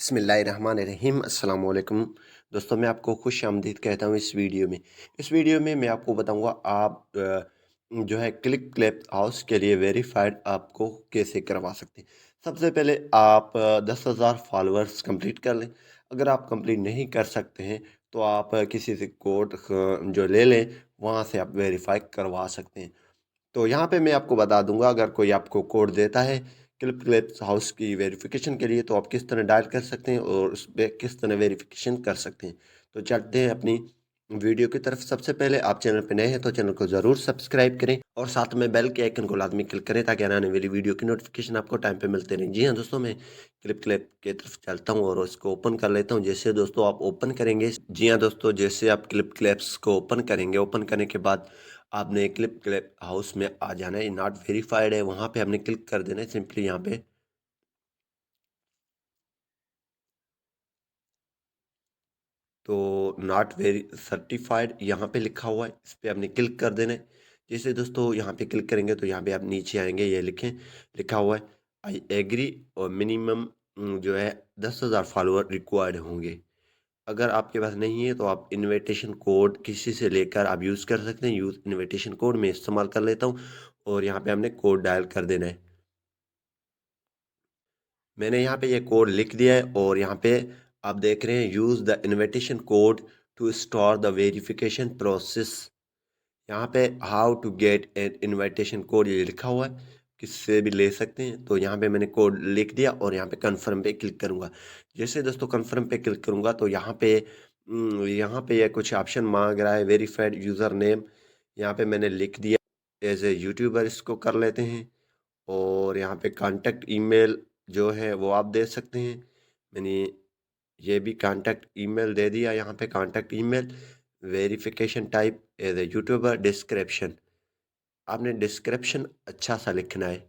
बिस्मिल्लाहिर्रहमानिर्रहीम अस्सलाम वालेकुम। दोस्तों मैं आपको खुश आमदीद कहता हूँ इस वीडियो में मैं आपको बताऊँगा आप जो है क्लिक क्लैप हाउस के लिए वेरीफाइड आपको कैसे करवा सकते हैं। सबसे पहले आप 10,000 फॉलोअर्स कंप्लीट कर लें। अगर आप कंप्लीट नहीं कर सकते हैं तो आप किसी से कोड जो ले लें, वहाँ से आप वेरीफाई करवा सकते हैं। तो यहाँ पे मैं आपको बता दूंगा, अगर कोई आपको कोड देता है क्लिप क्लिप्स हाउस की वेरिफिकेशन के लिए, तो आप किस तरह डायल कर सकते हैं और उस पर किस तरह वेरिफिकेशन कर सकते हैं। तो चलते हैं अपनी वीडियो की तरफ। सबसे पहले आप चैनल पे नए हैं तो चैनल को ज़रूर सब्सक्राइब करें और साथ में बेल के आइकन को लाजमी क्लिक करें ताकि आने वाली वीडियो की नोटिफिकेशन आपको टाइम पे मिलते रहें। जी हाँ दोस्तों, मैं क्लिप क्लिप की तरफ चलता हूँ और उसको ओपन कर लेता हूँ। जैसे दोस्तों आप ओपन करेंगे, जी हाँ दोस्तों, जैसे आप क्लिप क्लिप्स को ओपन करेंगे, ओपन करने के बाद आपने क्लिप क्लिप हाउस में आ जाना है। नॉट वेरीफाइड है, वहाँ पे आपने क्लिक कर देना है सिंपली यहाँ पे। तो नॉट वेरी सर्टिफाइड यहाँ पे लिखा हुआ है, इस पे आपने क्लिक कर देना है। जैसे दोस्तों यहाँ पे क्लिक करेंगे तो यहाँ पे आप नीचे आएंगे, ये लिखा हुआ है आई एग्री और मिनिमम जो है 10,000 फॉलोअर रिक्वायर्ड होंगे। अगर आपके पास नहीं है तो आप इनविटेशन कोड किसी से लेकर आप यूज़ कर सकते हैं। यूज़ इनविटेशन कोड मैं इस्तेमाल कर लेता हूँ और यहाँ पे हमने कोड डायल कर देना है। मैंने यहाँ पे ये कोड लिख दिया है और यहाँ पे आप देख रहे हैं use the invitation code to start the verification process. यहाँ पे how to get an invitation code ये लिखा हुआ है, किससे भी ले सकते हैं। तो यहाँ पे मैंने कोड लिख दिया और यहाँ पे कन्फर्म पे क्लिक करूँगा। जैसे दोस्तों कन्फर्म पे क्लिक करूँगा तो यहाँ पे ये कुछ ऑप्शन मांग रहा है, वेरीफाइड यूज़र नेम। यहाँ पे मैंने लिख दिया एज ए यूट्यूबर, इसको कर लेते हैं। और यहाँ पे कांटेक्ट ईमेल जो है वो आप दे सकते हैं। मैंने ये भी कांटेक्ट ईमेल दे दिया। यहाँ पे contact email, verification type as a YouTuber, description आपने डिस्क्रिप्शन अच्छा सा लिखना है।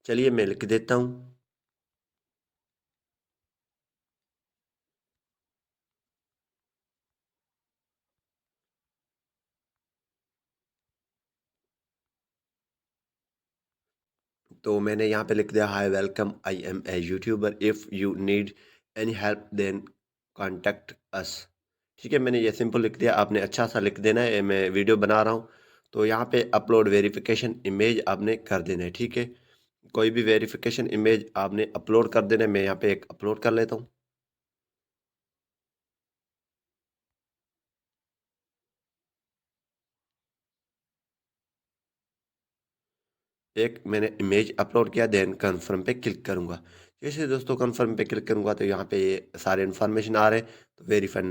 चलिए मैं लिख देता हूँ। तो मैंने यहाँ पे लिख दिया hi welcome, I am a YouTuber, if you need any help then contact us. ठीक है, मैंने ये सिंपल लिख दिया, आपने अच्छा सा लिख देना है। मैं वीडियो बना रहा हूँ तो यहाँ पे अपलोड वेरिफिकेशन इमेज आपने कर देना है। ठीक है, कोई भी वेरिफिकेशन इमेज आपने अपलोड कर देना है। मैं यहाँ पे एक अपलोड कर लेता हूँ। एक मैंने इमेज अपलोड किया, देन कन्फर्म पे क्लिक करूंगा। जैसे दोस्तों कन्फर्म पे क्लिक करूंगा तो यहाँ पे ये सारे इन्फॉर्मेशन आ रहे हैं। तो वेरीफाई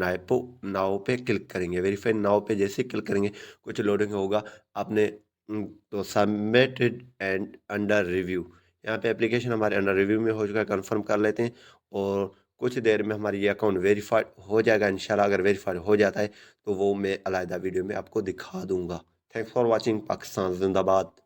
नाउ पे क्लिक करेंगे। वेरीफाई नाउ पे जैसे क्लिक करेंगे कुछ लोडिंग होगा। आपने तो सबमिटेड एंड अंडर रिव्यू, यहाँ पे एप्लीकेशन हमारे अंडर रिव्यू में हो चुका है। कन्फर्म कर लेते हैं और कुछ देर में हमारी ये अकाउंट वेरीफाइड हो जाएगा इंशाल्लाह। अगर वेरीफाइड हो जाता है तो वो मैं अलहदा वीडियो में आपको दिखा दूंगा। Thanks for watching. पाकिस्तान जिंदाबाद।